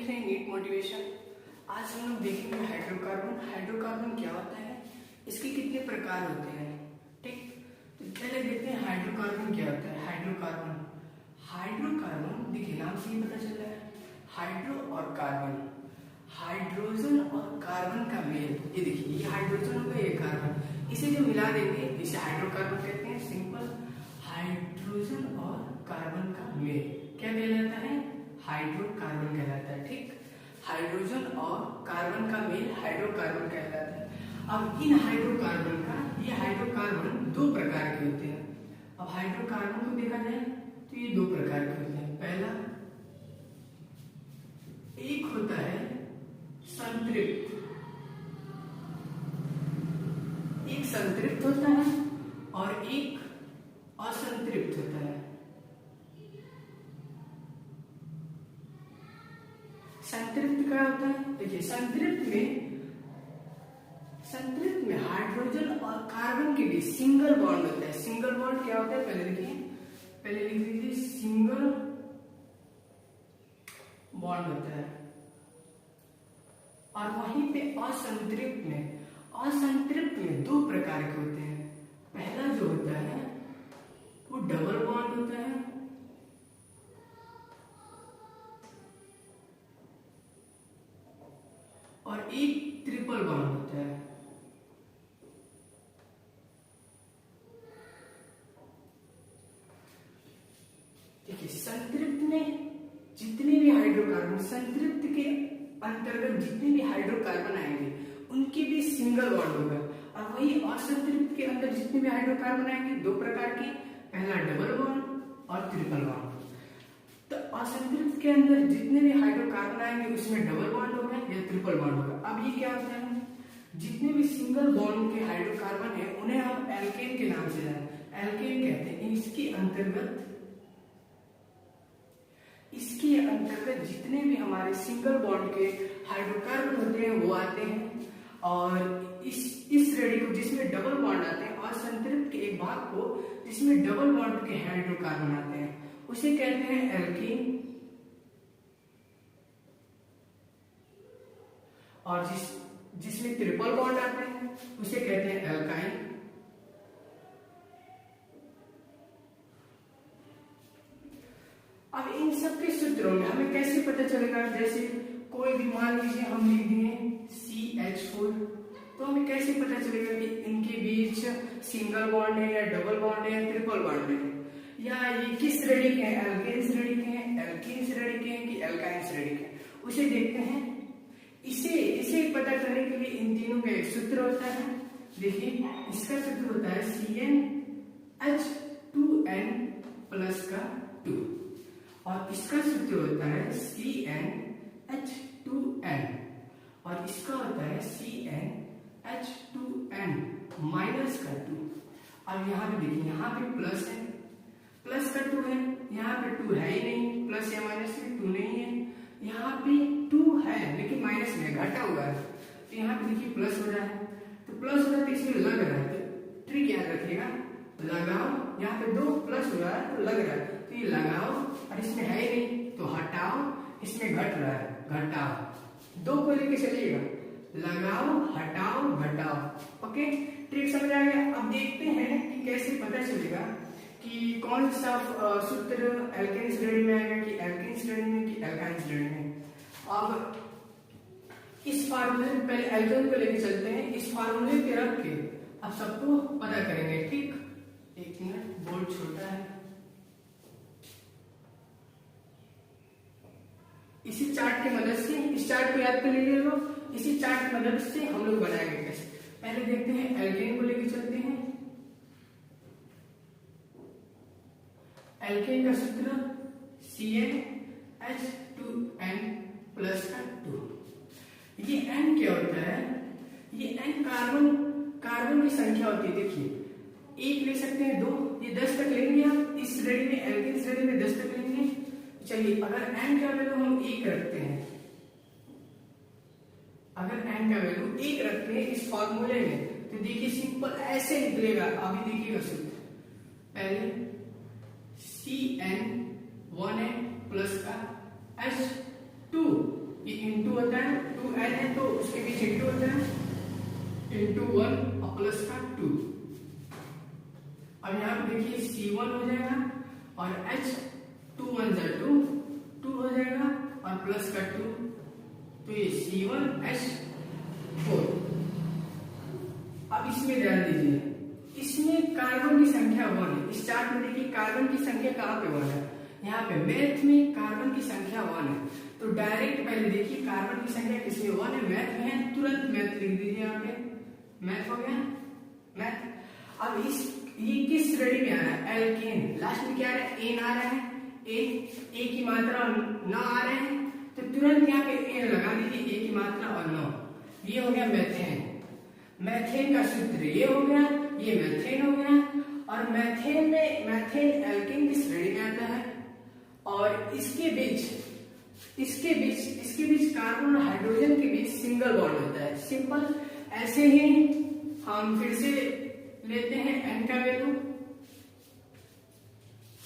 देख रहे हैं नीट मोटिवेशन। आज हम लोग देखेंगे हाइड्रोकार्बन। हाइड्रोकार्बन क्या होता है, इसके कितने प्रकार होते हैं। ठीक, तो पहले देखते हैं हाइड्रोकार्बन क्या होता है। हाइड्रोकार्बन हाइड्रोकार्बन देखिए नाम से ही पता चल रहा है, हाइड्रो और कार्बन, हाइड्रोजन और कार्बन का मेल। ये देखिए, ये हाइड्रोजन होगा, ये कार्बन, इसे जो मिला देंगे इसे हाइड्रोकार्बन कहते हैं। सिंपल, हाइड्रोजन और कार्बन का मेल क्या कहलाता है, हाइड्रोकार्बन कहलाता है। ठीक, हाइड्रोजन और कार्बन का मेल हाइड्रोकार्बन कहलाता है। अब इन हाइड्रोकार्बन का, ये हाइड्रोकार्बन दो प्रकार के होते हैं। अब हाइड्रोकार्बन को देखा जाए तो ये दो प्रकार के होते हैं। पहला, एक होता है संतृप्त, एक संतृप्त होता है और एक असंतृप्त होता है। संतृप्त क्या होता है, देखिए संतृप्त में हाइड्रोजन और कार्बन के बीच सिंगल बॉन्ड होता है। सिंगल बॉन्ड क्या होता है, पहले देखिए, पहले लिख लीजिए, सिंगल बॉन्ड होता है। और वहीं पे असंतृप्त में दो प्रकार के होते हैं। पहला जो होता है वो डबल बॉन्ड होता है, और एक ट्रिपल बॉन्ड होता है। देखिए, संतृप्त में जितने भी हाइड्रोकार्बन, संतृप्त के अंतर्गत जितने भी हाइड्रोकार्बन आएंगे उनके भी सिंगल बॉन्ड होगा। और वही असंतृप्त के अंदर जितने भी हाइड्रोकार्बन आएंगे दो प्रकार के, पहला डबल बॉन्ड और ट्रिपल बॉन्ड। तो असंतृप्त के अंदर जितने भी हाइड्रोकार्बन आएंगे उसमें डबल बॉन्ड होगा या ट्रिपल बॉन्ड होगा। अब ये क्या होता है, जितने भी सिंगल बॉन्ड के हाइड्रोकार्बन है उन्हें हम एल्केन के नाम से जानते हैं, एल्केन कहते हैं। इसके अंतर्गत जितने भी हमारे सिंगल बॉन्ड के हाइड्रोकार्बन होते हैं वो आते हैं। और इस श्रेणी को, जिसमें डबल बॉन्ड आते हैं, और संतृप्त के एक भाग को जिसमें डबल बॉन्ड के हाइड्रोकार्बन आते हैं, उसे कहते हैं एल्कीन। और जिसमें ट्रिपल बॉन्ड आते हैं उसे कहते हैं एल्काइन। अब इन सब के सूत्रों में हमें कैसे पता चलेगा, जैसे कोई भी मान लीजिए हम लिख दिए CH4, तो हमें कैसे पता चलेगा कि इनके बीच सिंगल बॉन्ड है या डबल बॉन्ड है या ट्रिपल बॉन्ड है, या ये किस श्रेणी के हैं, एल्केन श्रेणी के हैं, एल्कीन श्रेणी के हैं कि एल्काइन श्रेणी के हैं, उसे देखते हैं। इसे पता करने के लिए इन तीनों का एक सूत्र होता है। देखिए, इसका सूत्र होता है CnH2n प्लस का 2, और इसका सूत्र होता है CnH2n, और इसका होता है CnH2n माइनस का 2। अब यहाँ पे देखिए, यहाँ पे प्लस है, प्लस का 2 है, यहाँ पे 2 है ही नहीं, प्लस या माइनस में 2 नहीं है, यहाँ पे 2 है लेकिन माइनस में घटा हुआ है, तो यहाँ पे देखिए प्लस हो रहा है। तो प्लस हो रहा है तो इसमें लग रहा है, तो ट्रिक याद रखिएगा, लगाओ, यहाँ पे 2 प्लस हो रहा है तो लग रहा है, तो ये लगाओ, और इसमें है ही नहीं तो हटाओ, इसमें घट रहा है घटाओ, 2 को लेके चलिएगा, लगाओ हटाओ घटाओ। ओके, ट्रिक समझ आ गया। अब देखते हैं कि कैसे पता चलेगा कि कौन सा सूत्र एल्केन श्रेणी में आएगा, कि एल्केन श्रेणी में कि एल्काइन श्रेणी में। अब इस फार्मूले में पहले एल्केन को लेके चलते हैं, इस फार्मूले पे रख के अब सबको पता करेंगे। ठीक, एक मिनट, बोर्ड छोटा है। इसी चार्ट की मदद से, इस चार्ट को याद कर लीजिए लोग, इसी चार्ट की मदद से हम लोग बनाएंगे कैसे। पहले देखते हैं एल्केन को लेके चलते हैं। एल्केन का सूत्र CnH2n प्लस का 2। ये n क्या होता है, ये n कार्बन की संख्या होती है। देखिए, 1 ले सकते हैं, 2, ये 10 तक लेंगे आप, इस श्रेणी में, एल्केन श्रेणी में 10 तक लेंगे। चलिए, अगर n का वैल्यू हम 1 रखते हैं, अगर n का वैल्यू 1 रखते हैं इस फॉर्मूले में, तो देखिए सिंपल ऐसे निकलेगा। अभी देखिएगा सूत्र, पहले CN1n प्लस का H2 ये इंटू होता है, 2n है तो उसके बीच इंटू होता है, इंटू 1 और प्लस का 2। अब यहाँ पे देखिए C1 हो जाएगा और H 2 1 जा 2 2 हो जाएगा और प्लस का 2, तो ये C1H4। अब इसमें ध्यान दीजिए, इसमें कार्बन की संख्या 1 है। इस चार्ट में देखिए कार्बन की संख्या कहाँ पे 1 है, यहाँ पे मैथ में कार्बन की संख्या 1 है। तो डायरेक्ट पहले देखिए कार्बन की संख्या किसमें 1 है, मैथ में है, तुरंत मैथ लिख दीजिए यहाँ पे, मैथ हो गया मैथ। अब इस ये किस श्रेणी में आ रहा है, एल्केन, लास्ट में क्या आ रहा है, एन आ रहा है, ए की मात्रा न आ रहे हैं तो तुरंत यहाँ पे एन लगा दीजिए, ए की मात्रा और न। ये हो गया मैथेन, मैथेन का सूत्र ये हो गया, ये मैथेन हो गया। और मैथेन में मैथेन एल्केन की श्रेणी में आता है और इसके बीच कार्बन और हाइड्रोजन के बीच सिंगल बॉन्ड होता है, सिंपल। ऐसे ही हम फिर से लेते हैं n का वैल्यू,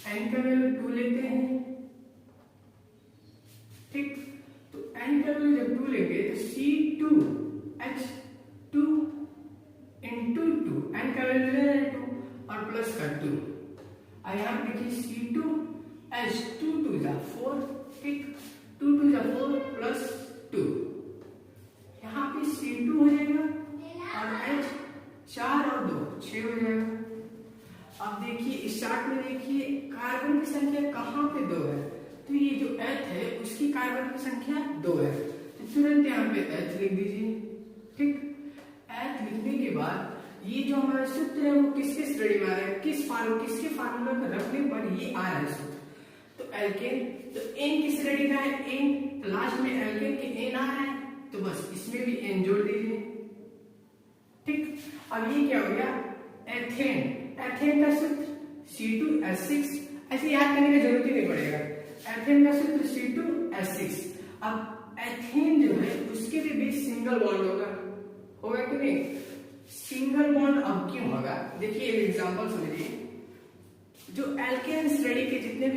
n का वैल्यू 2 लेते हैं, ठीक। तो n का वैल्यू जब 2 लेंगे तो C2H2 इंटू 2, n का वैल्यू ले रहे हैं 2 और प्लस का 2। और यहाँ पे देखिए C2H2 2 जा 4, ठीक, 2 2 जा 4 प्लस 2, यहाँ पे C2 हो जाएगा और H 4 और 2 6 हो जाएगा। अब देखिए इस चार्ट में देखिए कार्बन की संख्या कहाँ पे 2 है, तो ये जो H है उसकी कार्बन की संख्या 2 है, तो तुरंत यहाँ पे H लिख दीजिए, ठीक। H लिखने के बाद ये जो हमारा सूत्र है वो किसके श्रेणी में आ रहा है, किसके फार्मूला को रखने पर ये आ रहा है सूत्र, तो एल्केन। तो एन की श्रेणी का है एन, लास्ट में एल्केन के एन आ रहा है तो बस इसमें भी एन जोड़ दीजिए, ठीक। अब ये क्या हो गया, एथेन, एथेन का सूत्र C2H6, ऐसे याद करने की जरूरत ही नहीं पड़ेगा, एथेन का सूत्र C2H6। अब एथेन जो है उसके भी बीच सिंगल बॉन्ड होगा कि नहीं, सिंगल बॉन्ड अब क्यों होगा, देखिए एक एग्जांपल समझिए। जो एल्केन श्रेणी के जितने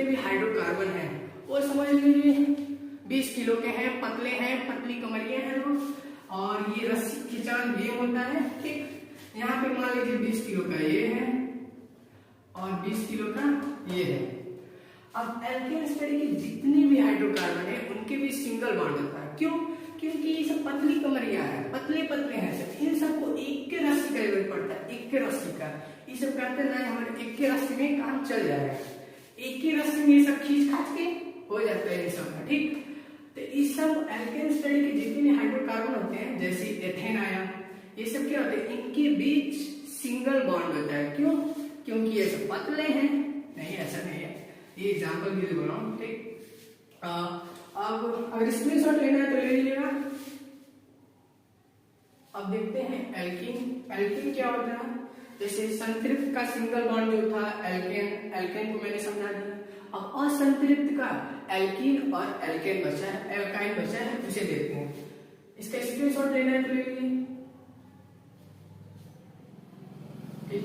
भी हाइड्रोकार्बन हैं वो समझ लीजिए 20 किलो के हैं, पतले हैं, पतली कमरियां हैं वो, और ये रस्सी खिंचान ये होता है, ठीक। यहाँ पे मान लीजिए 20 किलो का ये है और 20 किलो का ये है। अब एल्केन श्रेणी के जितने भी हाइड्रोकार्बन है उनके भी सिंगल बॉन्ड होता है, क्यों, क्योंकि ये सब पतली कमरियां हैं, पतले पतले हैं सब, इन सबको एक के रस्सी का जरूरत पड़ता है, एक के रस्सी का। ये सब कहते हैं हमारे एक के रस्सी में काम चल जाएगा, एक के रस्सी में ये सब खींच खाच के हो जाता है इन सब का, ठीक। तो इस सब एल्केन श्रेणी के जितने भी हाइड्रोकार्बन होते हैं, जैसे एथेन आया, ये सब क्या होते हैं, इनके बीच सिंगल बॉन्ड होता है, क्यों, क्योंकि ये सब पतले हैं, नहीं ऐसा नहीं है, ये एग्जांपल के लिए बोल रहा हूँ, ठीक। अब अगर स्क्रीनशॉट लेना है तो ले लीजिएगा। अब देखते हैं एल्कीन, एल्कीन क्या होता है, जैसे संतृप्त का सिंगल बॉन्ड जो था एल्केन, एल्केन को मैंने समझा दिया। अब असंतृप्त का एल्कीन और एल्केन बचा है, एल्काइन बचा है, उसे देखते हैं। इसका स्क्रीनशॉट लेना है तो ले लीजिए, ठीक।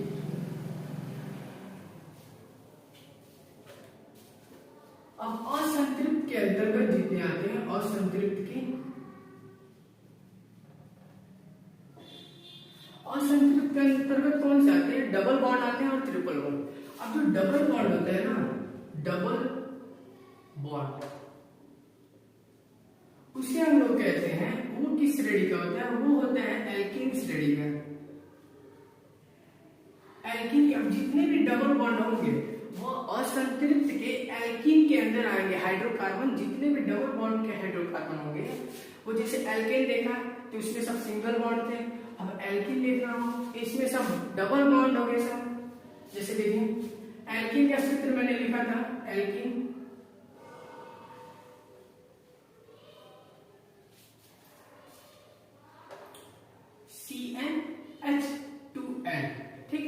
अब असंतृप्त के अंतर्गत जितने आते हैं, असंतृप्त के अंतर्गत कौन से आते हैं, डबल बॉन्ड आते हैं और ट्रिपल बॉन्ड। अब जो डबल बॉन्ड होता है ना, डबल बॉन्ड, उसे हम लोग कहते हैं, वो किस श्रेणी का होता है, वो होता है एल्कीन श्रेणी का। एल्कीन, अब जितने भी डबल बॉन्ड होंगे वो असंतृप्त के एल्कीन के अंदर आएंगे। हाइड्रोकार्बन जितने भी डबल बॉन्ड के हाइड्रोकार्बन होंगे, वो जैसे एल्केन देखा तो इसमें सब सिंगल बॉन्ड थे, अब एल्कीन देख रहा हूं इसमें सब डबल बॉन्ड हो गए सब। जैसे देखिए एल्कीन का सूत्र मैंने लिखा था, एल्कीन CnH2n, ठीक,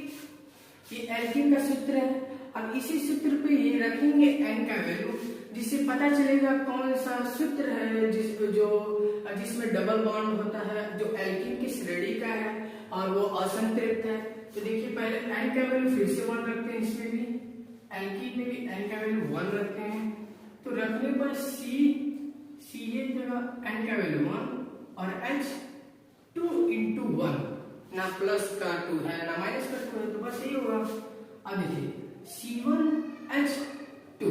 ये एल्कीन का सूत्र है। अब इसी सूत्र पे ये रखेंगे n का वैल्यू, जिससे पता चलेगा कौन सा सूत्र है जिसमें डबल बॉन्ड होता है, जो एल्कीन की श्रेणी का है और वो असंतृप्त है। तो देखिए पहले n का वैल्यू फिर से 1 रखते हैं, इसमें भी एल्कीन में भी n का वैल्यू 1 रखते हैं। तो रखने पर CH जगह N का वैल्यू 1 और H 2 into 1, ना प्लस का 2 है ना माइनस का 2 है, तो बस यही होगा। अब देखिए C1H2,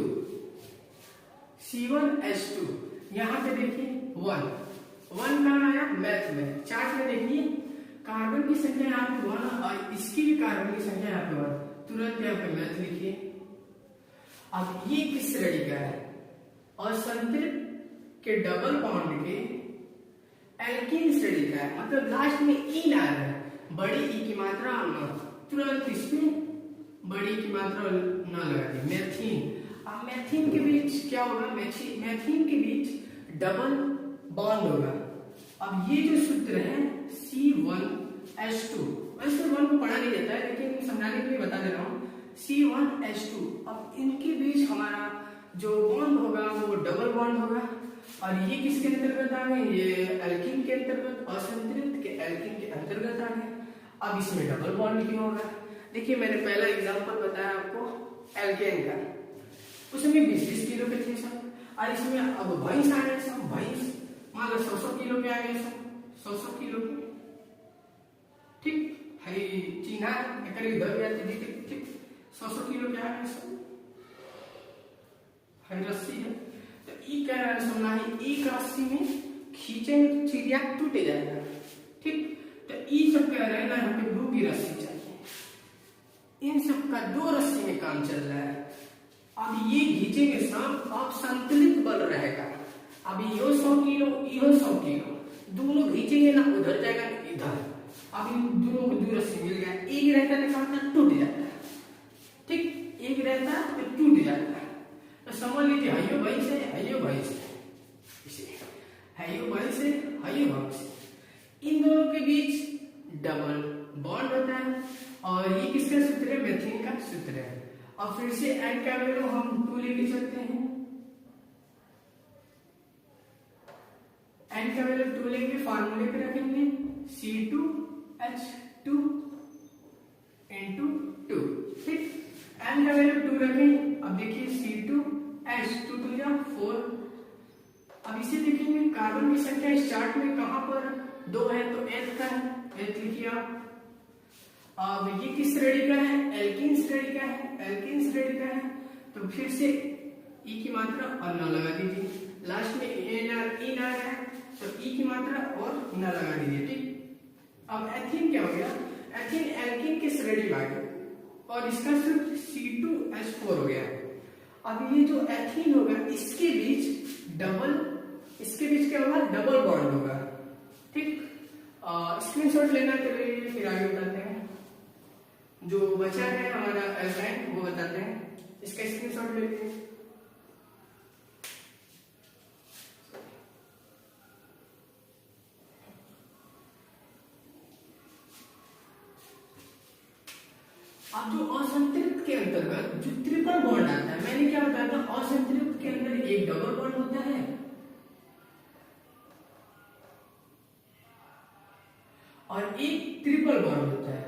C1H2 यहाँ पे देखिए 1 कहाँ आया मैथ में, चार्ट में देखिए कार्बन की संख्या यहाँ पे 1 और इसकी भी कार्बन की संख्या यहाँ पे 1, तुरंत यहाँ पे मैथ लिखिए। अब ये किस श्रेणी का है? असंतृप्त के डबल बॉन्ड के एल्कीन श्रेणी का है, मतलब लास्ट में ई ना है, बड़ी ई की मात्रा न, तुरंत इसमें बड़ी की मात्रा न लगा दी, मेथीन। अब मेथीन के बीच क्या होगा? मेथीन के बीच डबल बॉन्ड होगा। अब ये जो सूत्र है C1H2, वैसे 1 को पढ़ा नहीं जाता है लेकिन समझाने के लिए बता दे रहा हूँ, C1H2। अब इनके बीच हमारा जो बॉन्ड होगा वो डबल बॉन्ड होगा, और ये किसके अंतर्गत आ गए? ये एल्कीन के अंतर्गत, असंतृप्त के एल्कीन के अंतर्गत आ गए। अब इसमें डबल बॉन्ड क्यों होगा? देखिए मैंने पहला एग्जांपल बताया आपको एल्केन का, उसमें 20-20 किलो के थे सब, और इसमें अब भैंस आ गए सब, भैंस मान लो 100 किलो के आ गए सब, 100 किलो के, ठीक है। चीना इधर जाती थी, ठीक 100 किलो के आ गए सब, है रस्सी है, तो ई कह रहा है सुनना है, एक रस्सी में खींचेंगे तो चिड़िया टूट जाएगा, ठीक। तो ई सब कह रहे हैं ना यहाँ पे 2 की रस्सी चाहिए, इन सब का 2 रस्सी में काम चल रहा है। अब ये खींचेंगे सब, अब संतुलित बल रहेगा। अब यो 100 किलो, यो 100 किलो, दोनों खींचेंगे ना, उधर जाएगा इधर, अब इन दोनों को 2 रस्सी मिल गया, एक रहता है क्या होता है? टूट जाता है, ठीक, एक रहता है तो टूट जाता है। तो समझ लीजिए हयो भाई से, हयो भाई से, इसे हयो भाई से, हयो भाई से, इन दोनों के बीच डबल बॉन्ड होता है, और ये किसका सूत्र है? मेथीन का सूत्र है। और फिर से N का वैल्यू हम 2 लेके चलते हैं, N का वैल्यू 2 लेके फार्मूले पे रखेंगे, C2H2 into 2, ठीक। N का वैल्यू 2 रखें, अब देखिए C2H2 2 या 4। अब इसे देखेंगे कार्बन की संख्या इस चार्ट में कहां पर 2 है, तो H का है, H लिखिए आप। अब ये किस श्रेणी का है? एल्कीन श्रेणी का है, एल्कीन श्रेणी का है, तो फिर से ई की मात्रा और न लगा दीजिए, लास्ट में ई ना है तो ई की मात्रा और न लगा दीजिए, ठीक। अब एथीन क्या हो गया? एथीन एल्कीन की श्रेणी में आ गया और इसका सूत्र C2H4 हो गया। अब ये जो एथीन होगा इसके बीच क्या होगा? डबल बॉन्ड होगा, ठीक। स्क्रीनशॉट लेना के लिए फिर आगे बताते हैं, जो बचा है हमारा एल्काइन वो बताते हैं, इसका स्क्रीनशॉट ले लीजिए। अब जो असंतृप्त के अंतर्गत जो ट्रिपल बॉन्ड आता है, मैंने क्या बताया था? असंतृप्त के अंदर एक डबल बॉन्ड होता है और एक ट्रिपल बॉन्ड होता है।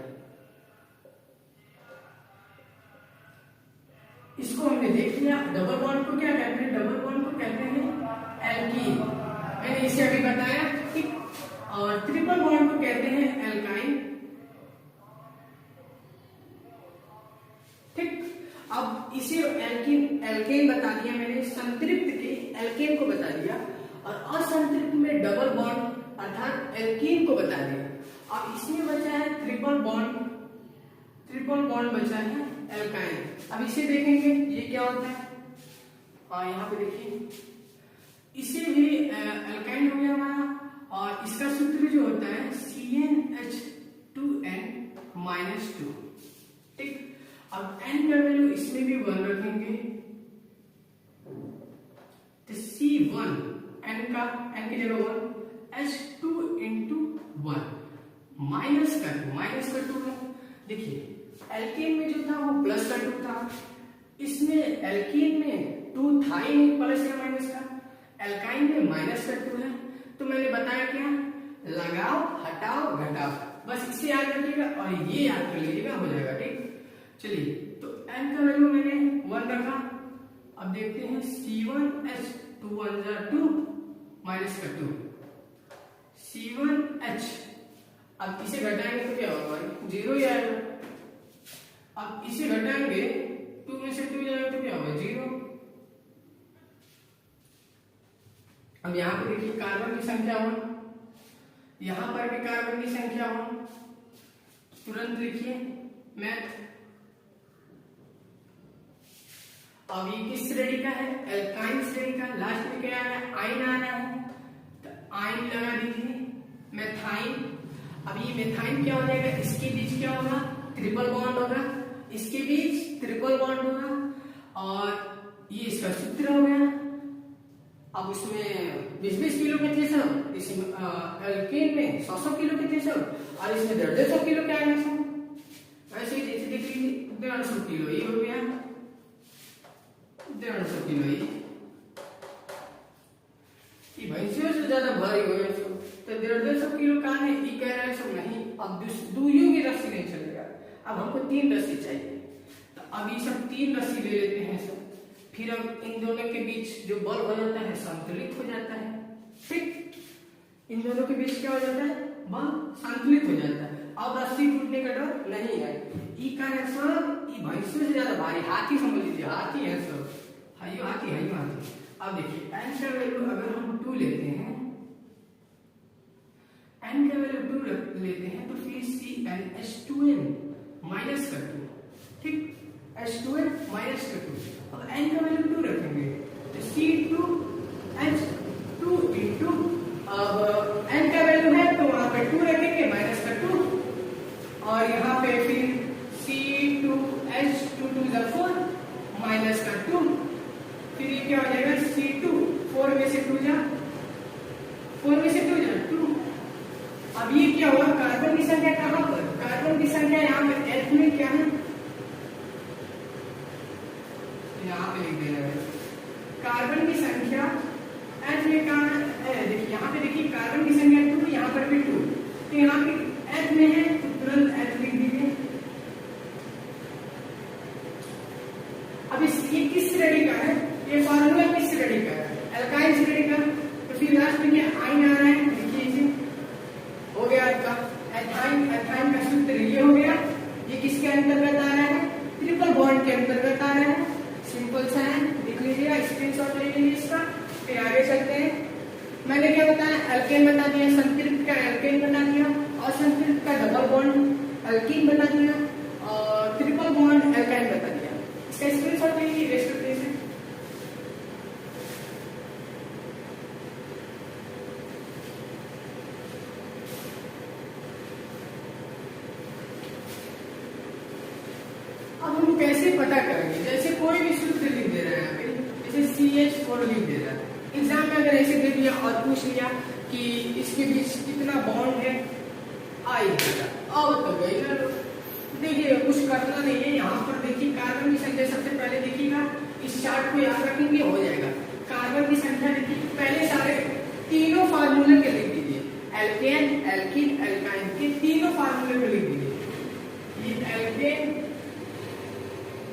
इसको हमने देख लिया। डबल बॉन्ड को क्या कहते हैं? डबल बॉन्ड को कहते हैं एल्कीन, मैंने इसे अभी बताया, ठीक। और ट्रिपल बॉन्ड को कहते हैं एल्काइन, ठीक। अब इसे एल्केन बता दिया मैंने, संतृप्त के एल्केन को बता दिया, और असंतृप्त में डबल बॉन्ड अर्थात एल्कीन को बता दिया। अब इसमें बचा है ट्रिपल बॉन्ड बचा है एल्काइन। अब इसे देखेंगे ये क्या होता है, यहाँ पे देखिए, इसे भी एल्काइन हो गया हमारा, और इसका सूत्र जो होता है CnH2n -2, ठीक। अब n का वैल्यू इसमें भी 1 रखेंगे, तो C1 n की जगह 1, H2 into 1 माइनस का 2 है। देखिए एल्केन में जो था वो प्लस का 2 था, इसमें एल्कीन में 2 था ही नहीं, प्लस या माइनस का, एल्काइन में माइनस का 2 है। तो मैंने बताया क्या, लगाओ हटाओ घटाओ, बस इसे याद रखिएगा और ये याद कर लीजिएगा, हो जाएगा, ठीक। चलिए तो n का वैल्यू मैंने 1 रखा। अब देखते हैं C1H2 1 2, माइनस का 2 C1H। अब इसे घटाएंगे तो क्या होगा, 0 ही आएगा। अब इसे घटाएंगे 2 में से 2 जाएगा तो क्या होगा, 0। अब यहाँ पे देखिए कार्बन की संख्या 1, यहां पर भी कार्बन की संख्या 1, तुरंत लिखिए मैथ। अब ये किस श्रेणी का है, एल्काइन श्रेणी का। लास्ट में क्या आ रहा है, आयन आ रहा है, तो आयन लगा दीजिए, मेथाइन। अब ये मेथाइन क्या हो जाएगा, इसके बीच क्या होगा, ट्रिपल बॉन्ड होगा, इसके बीच ट्रिपल बॉन्ड होगा, और ये इसका सूत्र हो गया। अब उसमें 20-20 किलो के थे सब, इस एल्केन में 100-100 किलो के थे सब, और इसमें 150 किलो के आए सब। ऐसे ही जैसे देख लीजिए 150 किलो ये हो गया, 150 किलो ये भैंसियों से ज्यादा भारी हो गया सब, तो 150 किलो का है, ये कह रहा है सब नहीं। अब दुइयों की रस्सी नहीं चलेगा, अब हमको 3 रस्सी चाहिए, तो अब ये सब 3 रस्सी ले लेते हैं सब। फिर अब इन दोनों के बीच जो बल हो जाता है संतुलित हो जाता है, ठीक। इन दोनों के बीच क्या हो जाता है, बल संतुलित हो जाता है। अब रस्सी टूटने का डर नहीं है। ई का है सब, ई भैंसों से ज्यादा भारी, हाथी समझ लीजिए, हाथी है सब, हाइयो हाथी, हाइयो हाथी। अब देखिए एन का वैल्यू अगर हम 2 लेते हैं, एन का वैल्यू 2 लेते हैं, तो फिर CnH2n माइनस कर 2, ठीक, H2n माइनस कर 2। अब n का वैल्यू 2 रखेंगे, तो C2H2 इंटू, अब n का वैल्यू है तो वहां पे 2 रखेंगे, माइनस का 2, और यहाँ पे फिर C2H2 2 4 माइनस का 2, फिर ये क्या हो जाएगा, C2 4 में से 2 जा 2। अब ये क्या हुआ, कार्बन की संख्या कहां पर, कार्बन की संख्या यहाँ पे H में क्या है, यहाँ पे लिख देना है कार्बन की संख्या H में कहा है, देखिए यहाँ पे देखिए कार्बन की संख्या 2, यहाँ पर भी 2, तो यहाँ पे H में है तो तुरंत H लिख दीजिए। अब ये किस श्रेणी का है, ये फार्मूला किस श्रेणी का है, एल्काइन श्रेणी का, तो फिर लास्ट में क्या आयन आ रहा है, देखिए इसे हो गया आपका एथाइन। एथाइन का सूत्र ये हो गया, ये किसके अंतर्गत आ रहा है, ट्रिपल बॉन्ड के अंतर्गत आ रहा है। सिंपल सा है, लिख लीजिएगा, स्क्रीनशॉट ले लीजिए इसका। फिर आगे चलते हैं, मैंने क्या बताया, एल्केन बता दिया, संतृप्त का एल्केन बता दिया, और संतृप्त का डबल बॉन्ड एल्कीन बता दिया, और ट्रिपल बॉन्ड एल्काइन बता दिया। इसका स्क्रीनशॉट ले लीजिए, रेस्ट करते हैं। अब हम कैसे पता करेंगे, जैसे कोई भी सूत्र लिख दे रहा है, जैसे CH4 लिख दे रहा है, एग्जाम में अगर ऐसे दे दिया और पूछ लिया कि इसके बीच कितना बॉन्ड है, आई अब तो गई ना। देखिए कुछ करना नहीं है, यहाँ पर देखिए कार्बन की संख्या सबसे पहले देखिएगा, इस चार्ट को याद रखेंगे हो जाएगा। कार्बन की संख्या देखिए, पहले सारे तीनों फार्मूले के लिख दीजिए, एल्केन एल्कीन एल्काइन के तीनों फार्मूले को लिख दीजिए। ये एल्केन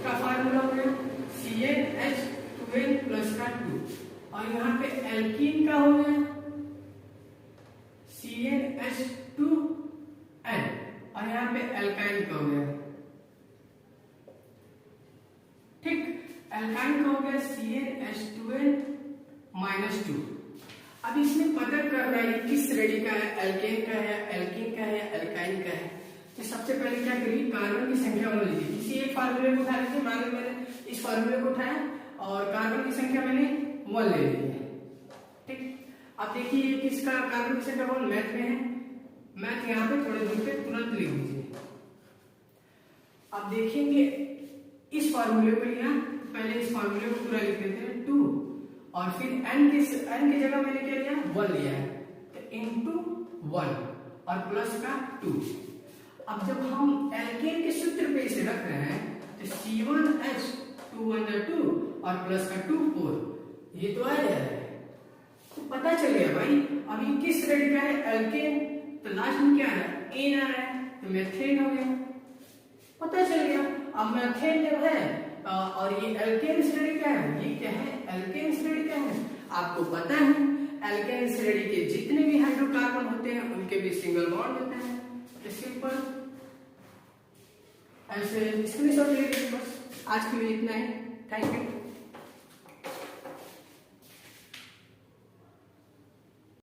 का फार्मूला हो गया CnH2n प्लस का 2, और यहाँ पे एल्कीन का हो गया CnH2n, और यहाँ पे एल्काइन का हो गया, ठीक, एल्काइन का हो गया CnH2n माइनस 2। अब इसमें पता करना है किस श्रेणी का है, एल्केन का है, एल्कीन का है, एल्काइन का है। तो सबसे पहले क्या करिए, कार्बन की संख्या मान लीजिए, किसी एक फार्मूले को उठा लीजिए, मान लो मैंने इस फार्मूले को उठाया और कार्बन की संख्या मैंने 1 ले ली है, ठीक। अब देखिए किसका कार्बन की संख्या 1 मैथ में है, मैथ यहाँ पे थोड़े दूर पे तुरंत लिख दीजिए। अब देखेंगे इस फार्मूले को लिया, पहले इस फार्मूले को पूरा लिख देते हैं 2, और फिर n की जगह मैंने क्या लिया, 1 लिया है, तो इंटू 1 और प्लस का 2। अब जब हम एल्केन के सूत्र पे इसे रख रहे हैं, तो C1H2 और प्लस का 2 4, ये तो आ जा रहा है, तो पता चल गया भाई अब ये किस श्रेणी का है, एल्केन, तो लास्ट में क्या आ रहा है, एन आ रहा है, तो मेथेन हो गया, पता चल गया। अब मेथेन जब है और ये एल्केन श्रेणी का है, ये क्या है, एल्केन श्रेणी का है, आपको पता है एल्केन श्रेणी के जितने भी हाइड्रोकार्बन होते हैं उनके भी सिंगल बॉन्ड होते हैं। सिंपल ऐसे स्क्रीनशॉट ले लीजिए। बस आज के लिए इतना ही। Thank you.